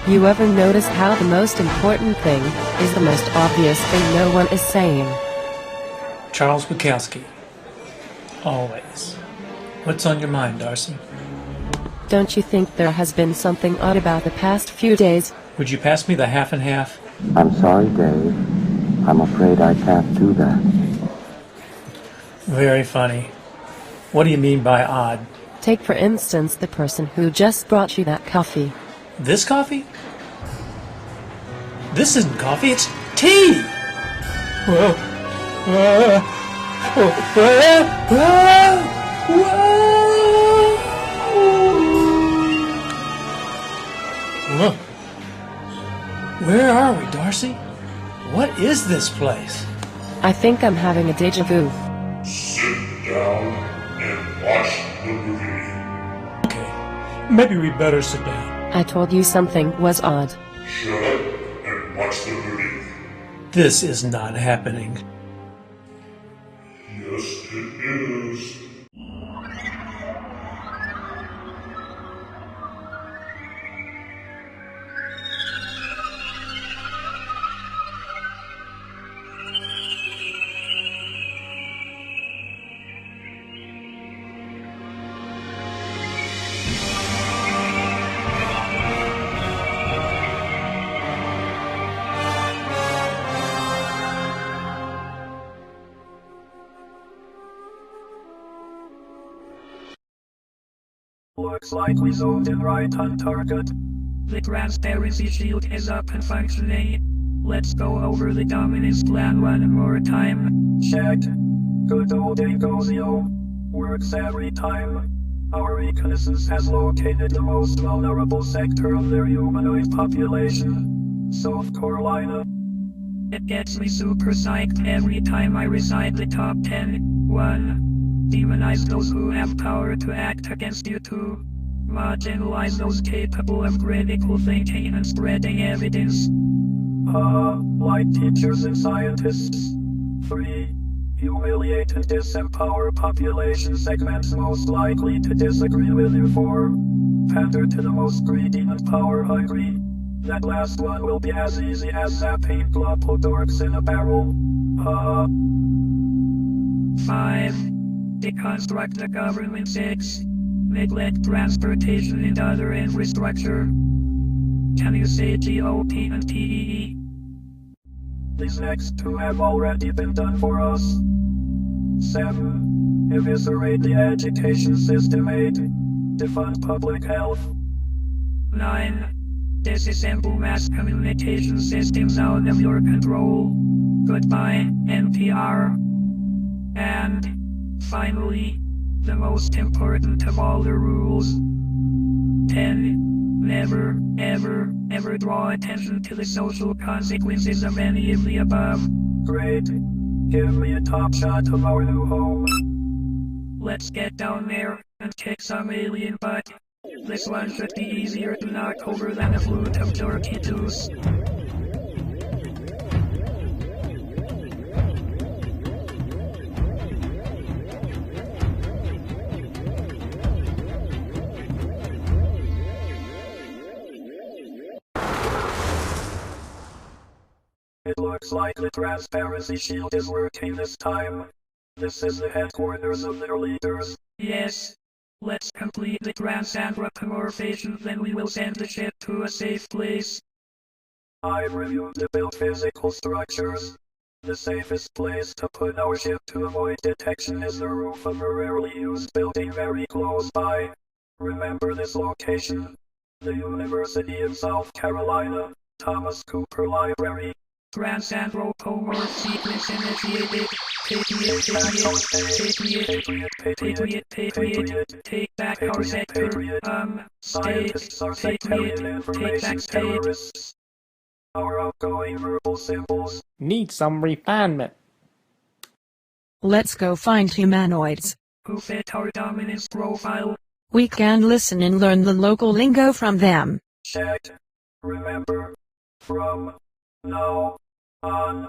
You ever notice how the most important thing is the most obvious thing no one is saying? Charles Bukowski. Always. What's on your mind, Darcy? Don't you think there has been something odd about the past few days? Would you pass me the half and half? I'm sorry, Dave. I'm afraid I can't do that. Very funny. What do you mean by odd? Take for instance the person who just brought you that coffee. This coffee? This isn't coffee, it's tea! Whoa. Whoa. Whoa. Whoa. Whoa. Where are we, Darcy? What is this place? I think I'm having a déjà vu. Sit down and watch the movie. Okay, maybe we better sit down. I told you something was odd. Shut up and watch the movie. This is not happening. Yes, it is. Looks like we zoomed in right on target. The transparency shield is up and functioning. Let's go over the dominance plan one more time. Check. Good old Ecosio. Works every time. Our reconnaissance has located the most vulnerable sector of their humanoid population. South Carolina. It gets me super psyched every time I recite the top 10. 1. Demonize those who have power to act against you. 2. Marginalize those capable of critical thinking and spreading evidence. Like teachers and scientists. 3. Humiliate and disempower population segments most likely to disagree with you. 4. Pander to the most greedy and power-hungry. That last one will be as easy as zapping global dorks in a barrel. 5. Deconstruct the government. 6. Neglect transportation and other infrastructure. Can you say GOP and PEE? These next two have already been done for us. 7. Eviscerate the education system. 8. Defund public health. 9. Disassemble mass communication systems out of your control. Goodbye, NPR. And finally, the most important of all the rules. 10. Never, ever, ever draw attention to the social consequences of any of the above. Great. Give me a top shot of our new home. Let's get down there and kick some alien butt. This one should be easier to knock over than a flute of jerky juice. It looks like the transparency shield is working this time. This is the headquarters of their leaders. Yes. Let's complete the transanthropomorphization, then we will send the ship to a safe place. I've reviewed the built physical structures. The safest place to put our ship to avoid detection is the roof of a rarely used building very close by. Remember this location? The University of South Carolina, Thomas Cooper Library. Transanthropomorph sequence initiated. Patriot, take back our sector. Scientists are sectarian information terrorists. Our outgoing verbal symbols need some refinement. Let's go find humanoids who fit our dominance profile. We can listen and learn the local lingo from them. Check. Remember, from now on,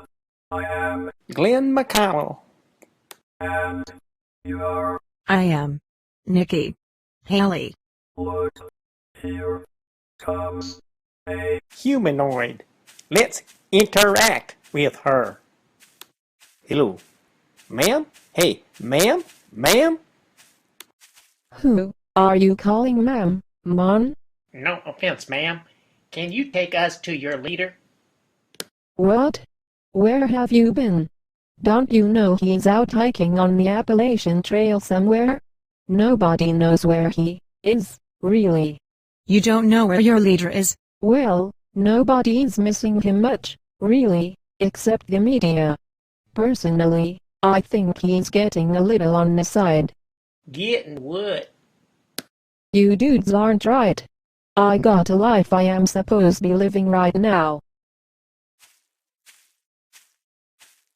I am Glenn McConnell. And you're I am Nikki Haley. Look, here comes A Humanoid. Let's interact with her. Hello. Ma'am? Hey, ma'am? Ma'am? Who are you calling ma'am, Mon? No offense, ma'am. Can you take us to your leader? What? Where have you been? Don't you know he's out hiking on the Appalachian Trail somewhere? Nobody knows where he is, really. You don't know where your leader is? Well, nobody's missing him much, really, except the media. Personally, I think he's getting a little on the side. Getting what? You dudes aren't right. I got a life I am supposed to be living right now.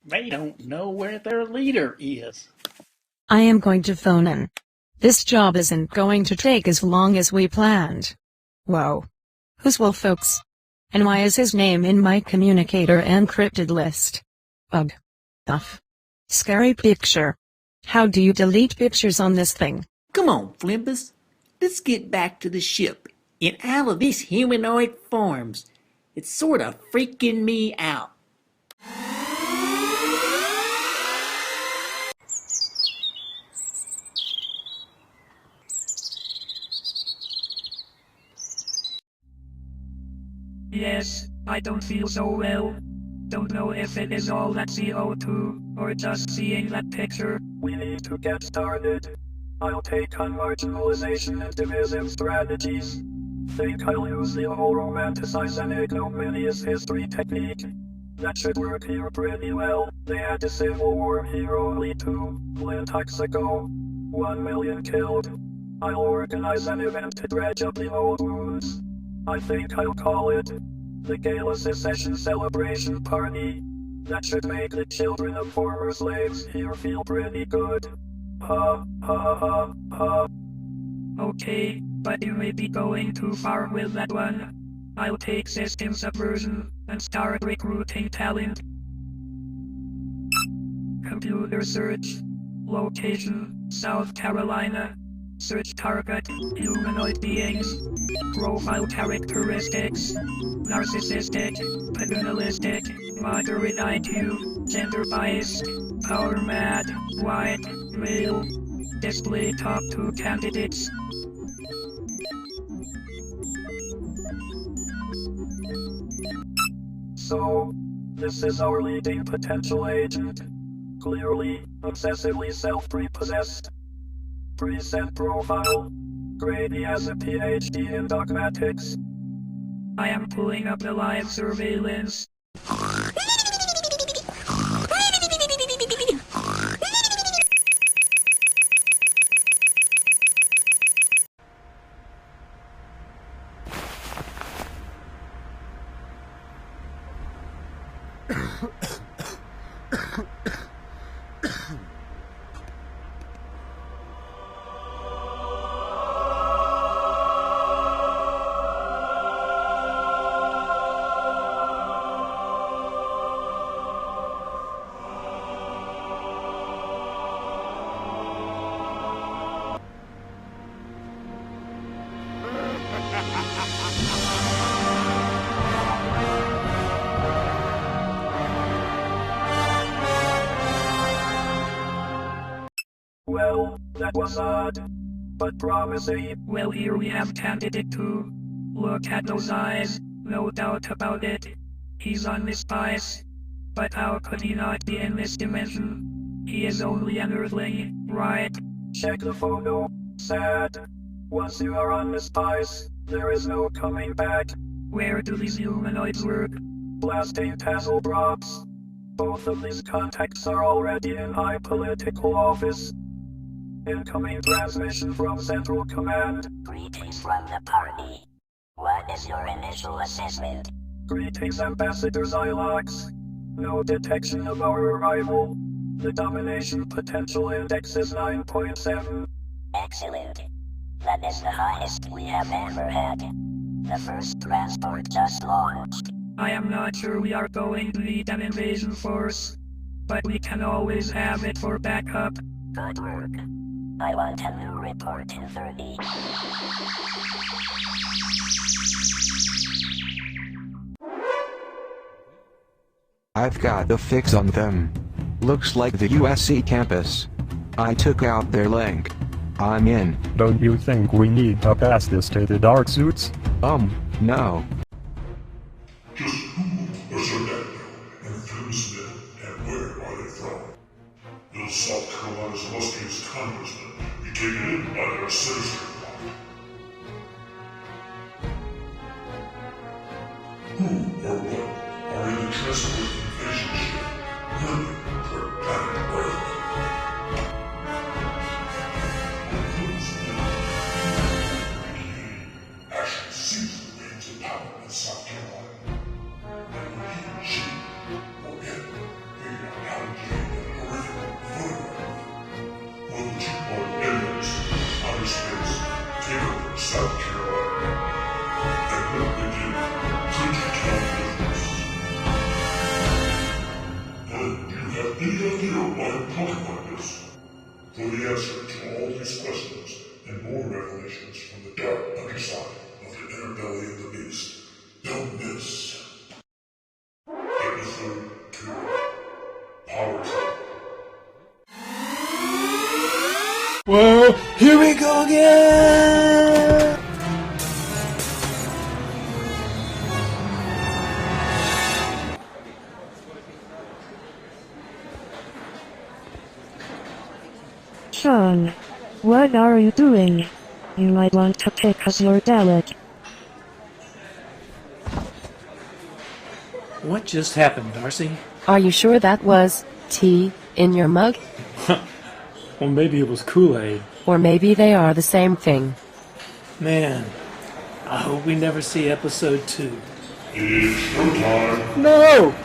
They don't know where their leader is. I am going to phone in. This job isn't going to take as long as we planned. Whoa. Who's Will folks? And why is his name in my communicator encrypted list? Ugh. Tough. Scary picture. How do you delete pictures on this thing? Come on, Flimpus. Let's get back to the ship in all of these humanoid forms. It's sort of freaking me out. Yes, I don't feel so well. Don't know if it is all that CO2, or just seeing that picture. We need to get started. I'll take on marginalization and divisive strategies. Think I'll use the whole romanticize and ignominious history technique. That should work here pretty well. They had a Civil War hero only 2 links ago. 1 million killed. I'll organize an event to dredge up the old wounds. I think I'll call it the Gala Secession Celebration Party. That should make the children of former slaves here feel pretty good. Ha ha ha ha. Okay, but you may be going too far with that one. I'll take system subversion and start recruiting talent. Computer search. Location, South Carolina. Search target, humanoid beings. Profile characteristics, narcissistic, paternalistic, moderate IQ, gender biased, power mad, white, male. Display top 2 candidates. So, this is our leading potential agent. Clearly, obsessively self-prepossessed. Preset profile. Grady has a PhD in dogmatics. I am pulling up the live surveillance. Well, that was odd, but promising. Well, here we have candidate 2. Look at those eyes, no doubt about it. He's on this spice. But how could he not be in this dimension? He is only an earthling, right? Check the photo. Sad. Once you are on the spice, there is no coming back. Where do these humanoids work? Blasting tassel drops. Both of these contacts are already in high political office. Incoming transmission from Central Command. Greetings from the party. What is your initial assessment? Greetings, Ambassador Xylox. No detection of our arrival. The domination potential index is 9.7. Excellent. That is the highest we have ever had. The first transport just launched. I am not sure we are going to need an invasion force, but we can always have it for backup. Good work. I want a new report in 30. I've got the fix on them. Looks like the USC campus. I took out their link. I'm in. Don't you think we need to pass this to the dark suits? No. Just who was your actor and filmsman and where are they from? Will South Carolina's illustrious congressmen be taken in by their sinister plot? Who or what are in the transport invasion ship running for planet Earth? Who's actually sees the reins of power in South Carolina? And will he or she or it figure out how to gain that horrific photograph? Will the two-part evidence outer space take over South Carolina? And will it begin pre-count business? And do you have any idea why I'm talking like this? For the answer to all these questions and more revelations from the dark underside of the inner belly of the beast, don't miss Episode 2, Power Trip. Well, here we go again! Sean, what are you doing? You might want to check us your Dalek. What just happened, Darcy? Are you sure that was tea in your mug? Well, maybe it was Kool-Aid. Or maybe they are the same thing. Man, I hope we never see episode 2. It's showtime. No!